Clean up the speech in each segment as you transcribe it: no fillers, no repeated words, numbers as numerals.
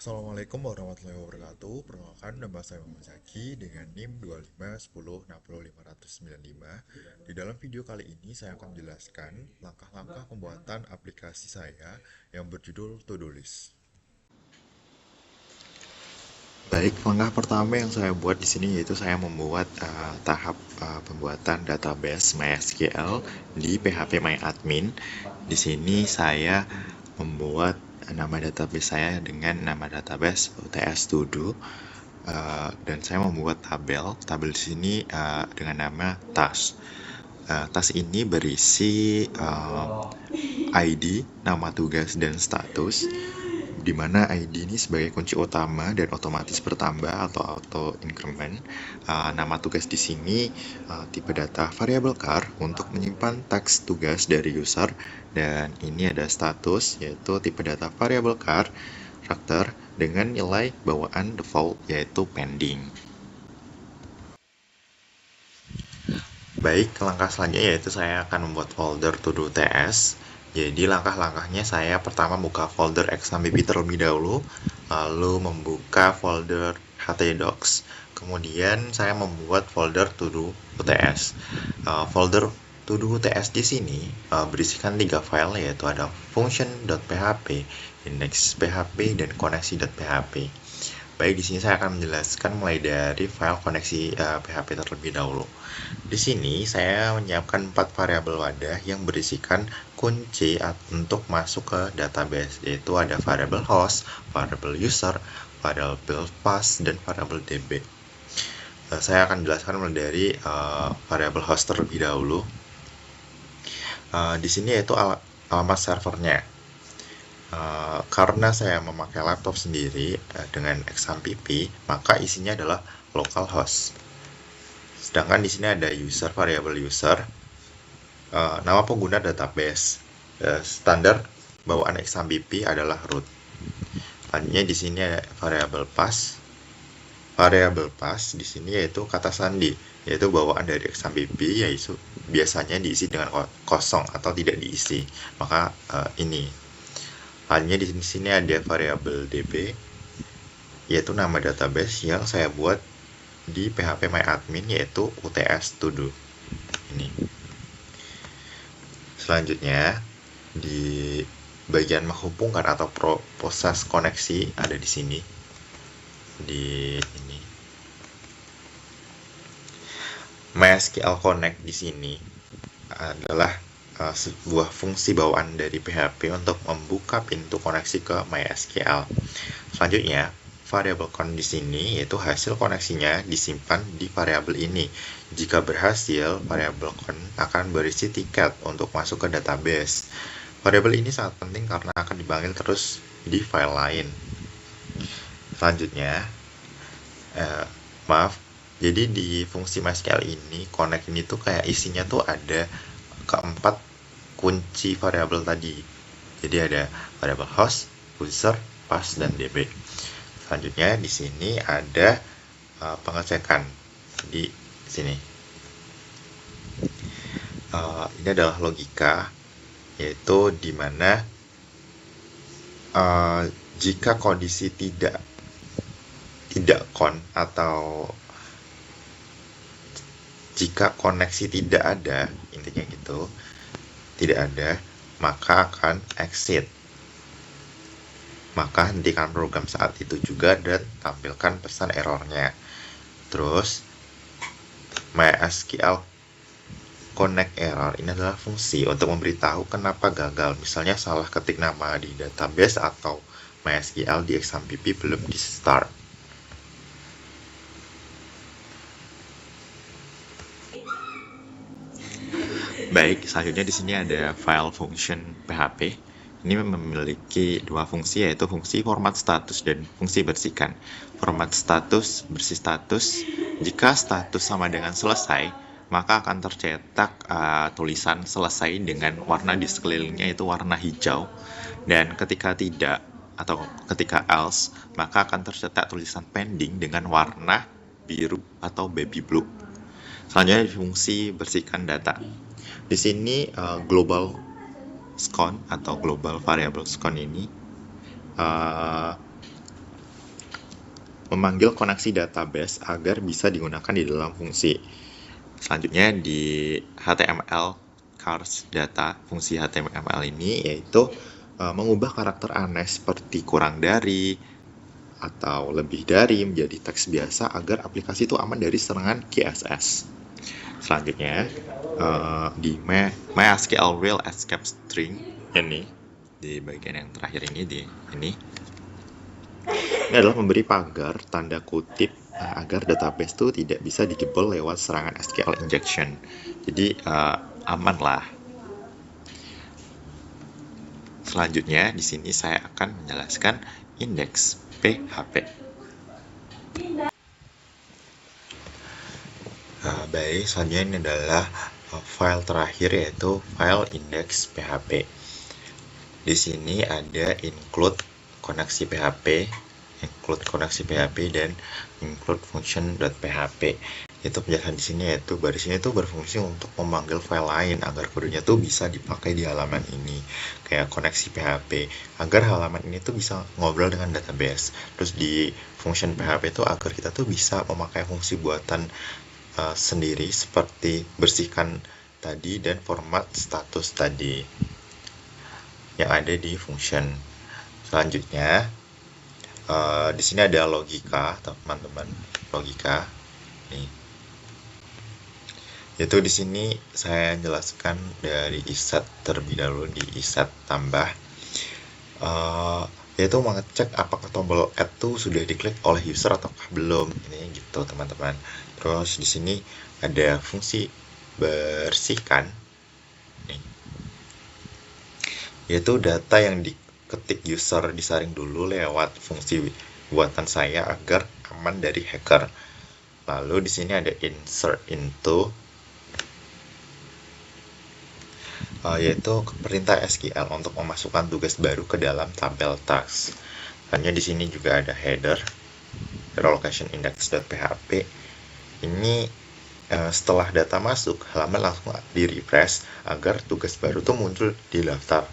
Assalamualaikum warahmatullahi wabarakatuh. Perkenalkan, nama saya Muhammad Zaki dengan NIM 2510605095. Di dalam video kali ini saya akan menjelaskan langkah-langkah pembuatan aplikasi saya yang berjudul To-Do List. Baik, langkah pertama yang saya buat di sini yaitu saya membuat tahap pembuatan database MySQL di PHP MyAdmin. Di sini saya membuat nama database saya dengan nama database UTS To Do. Dan saya membuat tabel di sini dengan nama task. Task ini berisi ID, nama tugas, dan status, di mana ID ini sebagai kunci utama dan otomatis bertambah atau auto increment. Nama tugas di sini tipe data variable char untuk menyimpan teks tugas dari user, dan ini ada status yaitu tipe data variable char karakter dengan nilai bawaan default yaitu pending. Baik, langkah selanjutnya yaitu saya akan membuat folder to-do TS. Jadi langkah-langkahnya saya pertama buka folder XAMPP terlebih dahulu, lalu membuka folder htdocs. Kemudian saya membuat folder to-do UTS. Folder to-do UTS di sini berisikan 3 file, yaitu ada function.php, index.php, dan koneksi.php. Baik, di sini saya akan menjelaskan mulai dari file koneksi PHP terlebih dahulu. Di sini saya menyiapkan 4 variabel wadah yang berisikan kunci untuk masuk ke database, yaitu ada variabel host, variabel user, variabel pass, dan variabel db. Saya akan jelaskan mulai dari variabel host terlebih dahulu. Di sini yaitu alamat servernya. Karena saya memakai laptop sendiri dengan XAMPP, maka isinya adalah localhost. Sedangkan di sini ada user, variabel user, nama pengguna database, standar bawaan XAMPP adalah root. Selanjutnya di sini ada variabel pass. Variabel pass di sini yaitu kata sandi, yaitu bawaan dari XAMPP, yaitu biasanya diisi dengan kosong atau tidak diisi. Maka ini. Selanjutnya di sini ada variabel db, yaitu nama database yang saya buat di PHP MyAdmin, yaitu UTS To Do. Ini. Selanjutnya di bagian menghubungkan atau proses koneksi ada di sini. Di ini. MySQL Connect di sini adalah sebuah fungsi bawaan dari PHP untuk membuka pintu koneksi ke MySQL. Selanjutnya, variabel con di sini yaitu hasil koneksinya disimpan di variabel ini. Jika berhasil, variabel con akan berisi tiket untuk masuk ke database. Variabel ini sangat penting karena akan dipanggil terus di file lain. Selanjutnya, jadi di fungsi MySQL ini, connect ini tuh kayak isinya tuh ada keempat kunci variabel tadi. Jadi ada variabel host, user, pass, dan db. Selanjutnya di sini ada pengecekan di sini. Ini adalah logika, yaitu di mana jika kondisi tidak atau jika koneksi tidak ada, intinya gitu, tidak ada, maka akan exit. Maka hentikan program saat itu juga dan tampilkan pesan errornya. Terus MySQL Connect Error ini adalah fungsi untuk memberitahu kenapa gagal, misalnya salah ketik nama di database atau MySQL di XAMPP belum di start. Baik, selanjutnya di sini ada file function PHP. Ini memiliki dua fungsi, yaitu fungsi format status dan fungsi bersihkan. Format status, bersih status. Jika status sama dengan selesai, maka akan tercetak tulisan selesai dengan warna di sekelilingnya itu warna hijau. Dan ketika tidak, atau ketika else, maka akan tercetak tulisan pending dengan warna biru atau baby blue. Selanjutnya fungsi bersihkan data. Di sini global scon atau global variable scon ini memanggil koneksi database agar bisa digunakan di dalam fungsi. Selanjutnya di HTML cars data, fungsi HTML ini yaitu mengubah karakter aneh seperti kurang dari atau lebih dari menjadi teks biasa agar aplikasi itu aman dari serangan CSS. Selanjutnya di MySQL Real Escape String ini di bagian yang terakhir ini ini adalah memberi pagar tanda kutip agar database itu tidak bisa dijebol lewat serangan SQL injection. Jadi aman lah. Selanjutnya di sini saya akan menjelaskan indeks PHP. Baik, selanjutnya ini adalah file terakhir yaitu file indeks PHP. Di sini ada include koneksi PHP dan include function.php. Itu penjelasan di sini yaitu baris ini tuh berfungsi untuk memanggil file lain agar kodenya tuh bisa dipakai di halaman ini, kayak koneksi PHP agar halaman ini tuh bisa ngobrol dengan database. Terus di function PHP itu agar kita tuh bisa memakai fungsi buatan sendiri seperti bersihkan tadi dan format status tadi yang ada di function. Selanjutnya di sini ada logika, teman-teman, logika nih. Yaitu di sini saya jelaskan dari iset terlebih dahulu di iset tambah, yaitu mengecek apakah tombol add itu sudah diklik oleh user ataukah belum. Ini gitu teman-teman. Terus di sini ada fungsi bersihkan, nih. Yaitu data yang diketik user disaring dulu lewat fungsi buatan saya agar aman dari hacker. Lalu di sini ada insert into, yaitu perintah SQL untuk memasukkan tugas baru ke dalam tabel task. Hanya di sini juga ada header location index.php. Ini setelah data masuk, halaman langsung di refresh agar tugas baru itu muncul di daftar.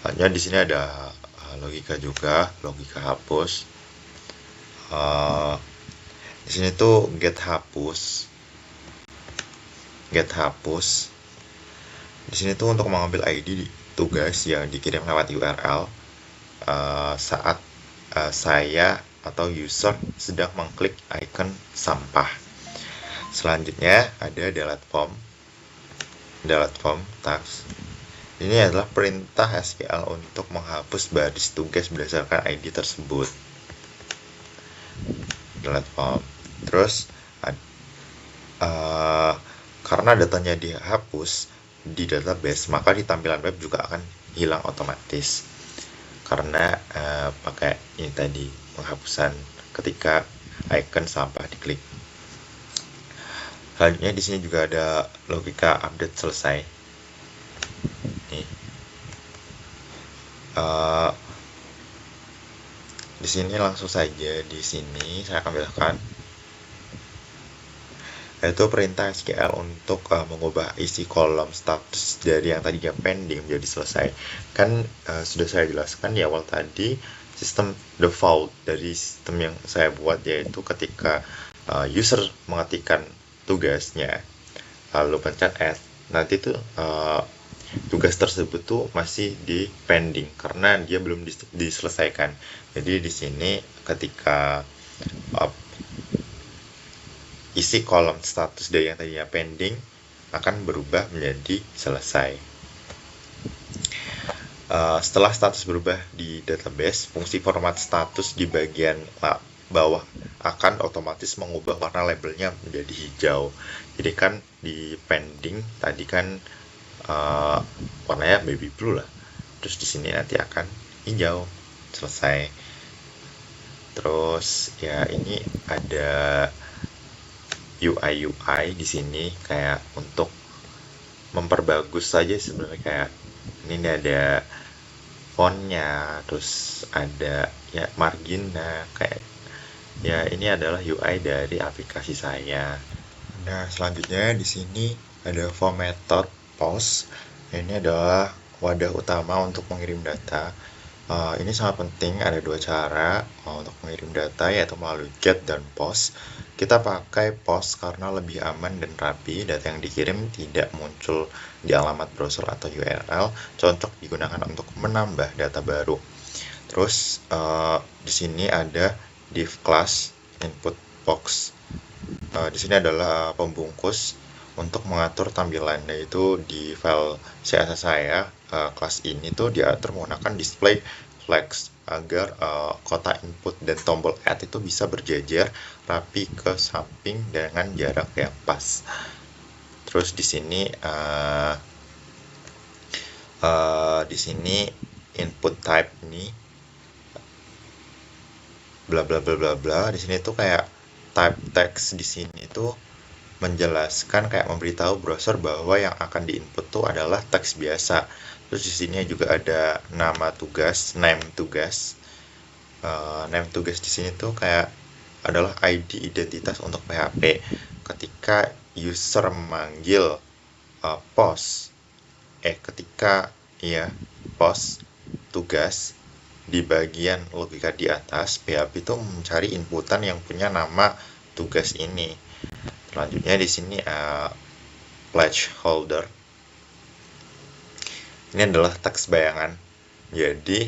Hanya di sini ada logika juga, logika hapus. Di sini tuh get hapus. Di sini tuh untuk mengambil ID tugas yang dikirim lewat URL saat saya atau user sedang mengklik icon sampah. Selanjutnya ada delete form task. Ini adalah perintah SQL untuk menghapus baris tugas berdasarkan ID tersebut. Delete form. Terus karena datanya dihapus di database, maka di tampilan web juga akan hilang otomatis karena pakai ini tadi, penghapusan ketika icon sampah diklik. Selanjutnya di sini juga ada logika update selesai. Nih. Di sini langsung saja di sini saya akan jelaskan, yaitu perintah SQL untuk mengubah isi kolom status dari yang tadinya pending menjadi selesai. Kan sudah saya jelaskan di awal tadi, sistem default dari sistem yang saya buat yaitu ketika user mengetikkan tugasnya lalu pencet add, nanti tuh tugas tersebut tuh masih di pending karena dia belum diselesaikan. Jadi di sini ketika isi kolom status dari yang tadinya pending akan berubah menjadi selesai. Setelah status berubah di database, fungsi format status di bagian bawah akan otomatis mengubah warna labelnya menjadi hijau. Jadi kan di pending tadi kan warnanya baby blue lah. Terus di sini nanti akan hijau, selesai. Terus ya ini ada UI di sini kayak untuk memperbagus saja sebenarnya, kayak ini ada fontnya, terus ada ya marginnya, kayak ya ini adalah UI dari aplikasi saya. Nah, selanjutnya di sini ada form method post. Ini adalah wadah utama untuk mengirim data. Ini sangat penting, ada dua cara untuk mengirim data, yaitu melalui GET dan POST. Kita pakai POST karena lebih aman dan rapi, data yang dikirim tidak muncul di alamat browser atau URL, cocok digunakan untuk menambah data baru. Terus di sini ada div class input box. Di sini adalah pembungkus untuk mengatur tampilan, yaitu di file CSS saya, kelas ini tuh diatur menggunakan display flags agar kotak input dan tombol add itu bisa berjejer rapi ke samping dengan jarak yang pas. Terus di sini input type ini bla bla bla bla bla. Di sini tuh kayak type text di sini tuh menjelaskan, kayak memberitahu browser bahwa yang akan diinput tuh adalah teks biasa. Terus di sini juga ada nama tugas, name tugas. Name tugas di sini tuh kayak adalah ID identitas untuk PHP. Ketika user memanggil post tugas di bagian logika di atas, PHP itu mencari inputan yang punya nama tugas ini. Selanjutnya di sini placeholder. Ini adalah teks bayangan. Jadi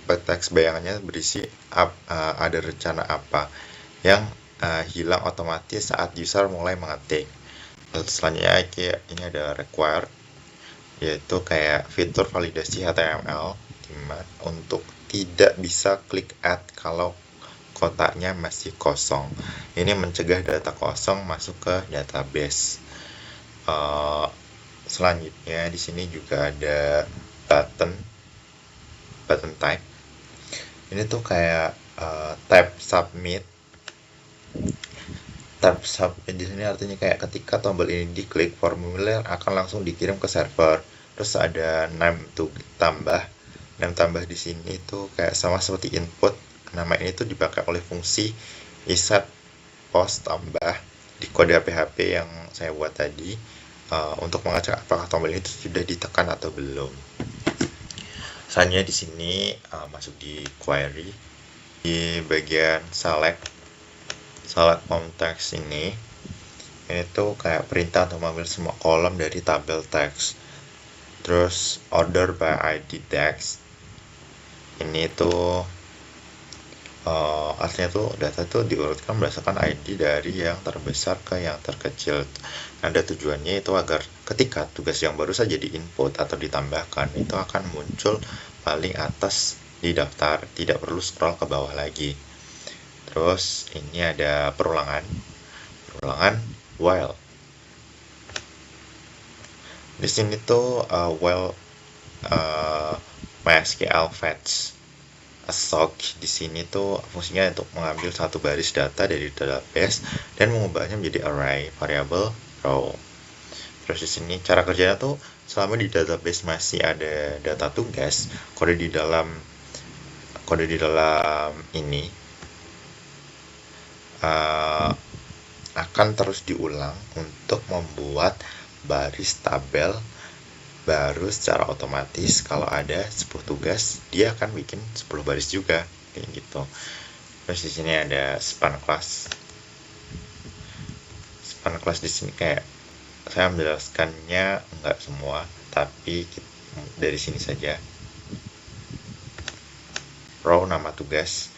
teks bayangannya berisi ada rencana apa yang hilang otomatis saat user mulai mengetik. Selanjutnya ini ada required, yaitu kayak fitur validasi HTML untuk tidak bisa klik add kalau kotaknya masih kosong. Ini mencegah data kosong masuk ke database. Selanjutnya di sini juga ada button type. Ini tuh kayak tab submit. Tab submit di sini artinya kayak ketika tombol ini diklik, formulir akan langsung dikirim ke server. Terus ada name tambah di sini tuh kayak sama seperti input. Nama ini tuh dipakai oleh fungsi iset post tambah di kode PHP yang saya buat tadi untuk mengecek apakah tombol ini sudah ditekan atau belum. Selanjutnya di sini masuk di query, di bagian select context ini tuh kayak perintah untuk mengambil semua kolom dari tabel teks. Terus order by ID text, ini tuh artinya tuh data tuh diurutkan berdasarkan ID dari yang terbesar ke yang terkecil. Ada tujuannya itu agar ketika tugas yang baru saja diinput atau ditambahkan itu akan muncul paling atas di daftar, tidak perlu scroll ke bawah lagi. Terus ini ada perulangan while. Di sini tuh while MySQL fetch assoc di sini tuh fungsinya untuk mengambil satu baris data dari database dan mengubahnya menjadi array variable row. Terus di sini cara kerjanya tuh selama di database masih ada data tugas, kode di dalam ini akan terus diulang untuk membuat baris tabel baru secara otomatis. Kalau ada 10 tugas, dia akan bikin 10 baris juga, kayak gitu. Terus di sini ada span class. Span class di sini kayak saya menjelaskannya enggak semua, tapi dari sini saja. Row nama tugas,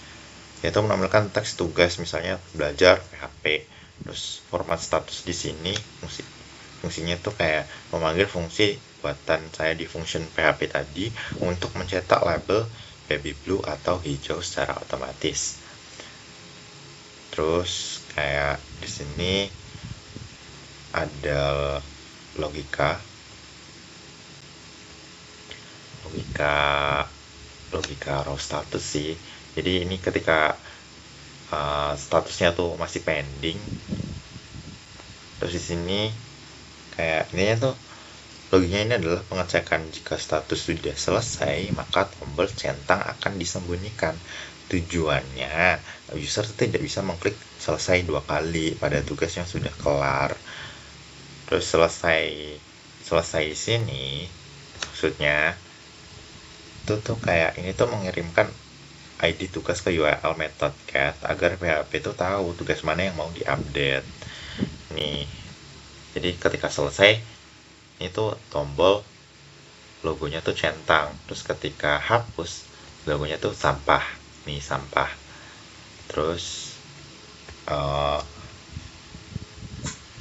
yaitu menampilkan teks tugas, misalnya belajar PHP. Terus format status di sini fungsinya tuh kayak memanggil fungsi buatan saya di function PHP tadi untuk mencetak label baby blue atau hijau secara otomatis. Terus kayak di sini ada logika row status sih. Jadi ini ketika statusnya tuh masih pending. Terus di sini kayak ininya tuh logikanya ini adalah pengecekan. Jika status sudah selesai, maka tombol centang akan disembunyikan. Tujuannya user tidak bisa mengklik selesai 2 kali pada tugas yang sudah kelar. Terus selesai di sini maksudnya itu tuh kayak ini tuh mengirimkan ID tugas ke URL method get agar PHP itu tahu tugas mana yang mau diupdate. Nih, jadi ketika selesai, ini tuh tombol logonya tuh centang. Terus ketika hapus, logonya tuh sampah. Nih, sampah. Terus uh,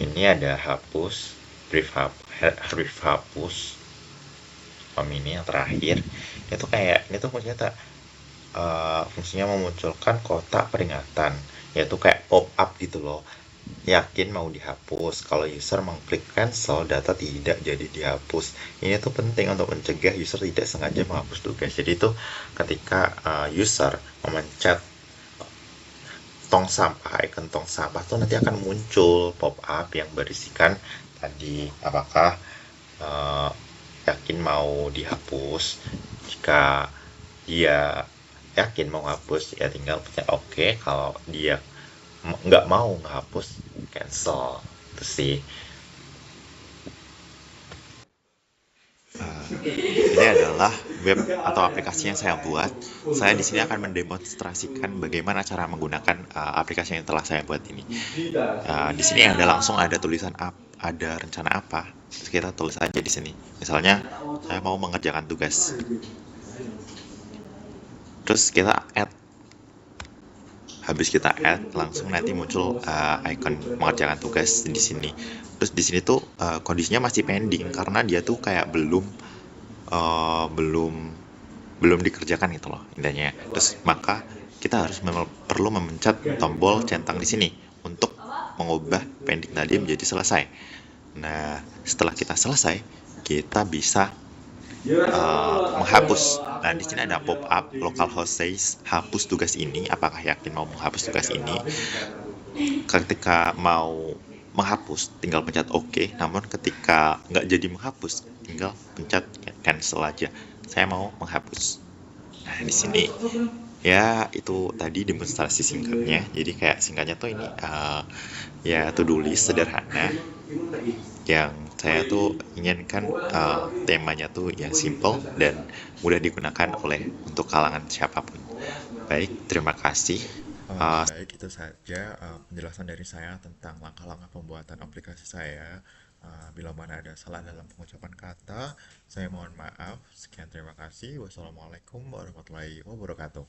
ini ada hapus, brief hapus. Ini yang terakhir. Itu kayak ini tuh fungsinya memunculkan kotak peringatan, yaitu kayak pop up gitu loh. Yakin mau dihapus. Kalau user mengklik cancel, data tidak jadi dihapus. Ini tuh penting untuk mencegah user tidak sengaja menghapus tugas. Jadi itu ketika user memencet icon tong sampah tuh nanti akan muncul pop up yang berisikan tadi apakah uh, yakin mau dihapus. Jika dia yakin mau hapus, ya tinggal pencet OK. Kalau dia nggak mau ngehapus, cancel. Itu sih. Ini adalah web atau aplikasi yang saya buat. Saya di sini akan mendemonstrasikan bagaimana cara menggunakan aplikasi yang telah saya buat ini. Di sini ada tulisan ada rencana apa. Terus kita tulis aja di sini. Misalnya saya mau mengerjakan tugas. Terus kita add. Habis kita add, langsung nanti muncul icon mengerjakan tugas di sini. Terus di sini tuh kondisinya masih pending karena dia tuh kayak belum dikerjakan gitu loh intinya. Terus maka kita harus perlu memencet tombol centang di sini untuk mengubah pending tadi menjadi selesai. Nah, setelah kita selesai, kita bisa menghapus. Nah, di sini ada pop up localhost says hapus tugas ini. Apakah yakin mau menghapus tugas ini? Ketika mau menghapus, tinggal pencet OK. Namun ketika nggak jadi menghapus, tinggal pencet cancel aja. Saya mau menghapus. Nah, di sini ya itu tadi demonstrasi singkatnya. Jadi kayak singkatnya tuh ini ya to do list sederhana yang saya tuh inginkan temanya tuh yang simple dan mudah digunakan untuk kalangan siapapun. Baik, terima kasih. Baik, itu saja penjelasan dari saya tentang langkah-langkah pembuatan aplikasi saya. Bila mana ada salah dalam pengucapan kata, saya mohon maaf. Sekian, terima kasih. Wassalamualaikum warahmatullahi wabarakatuh.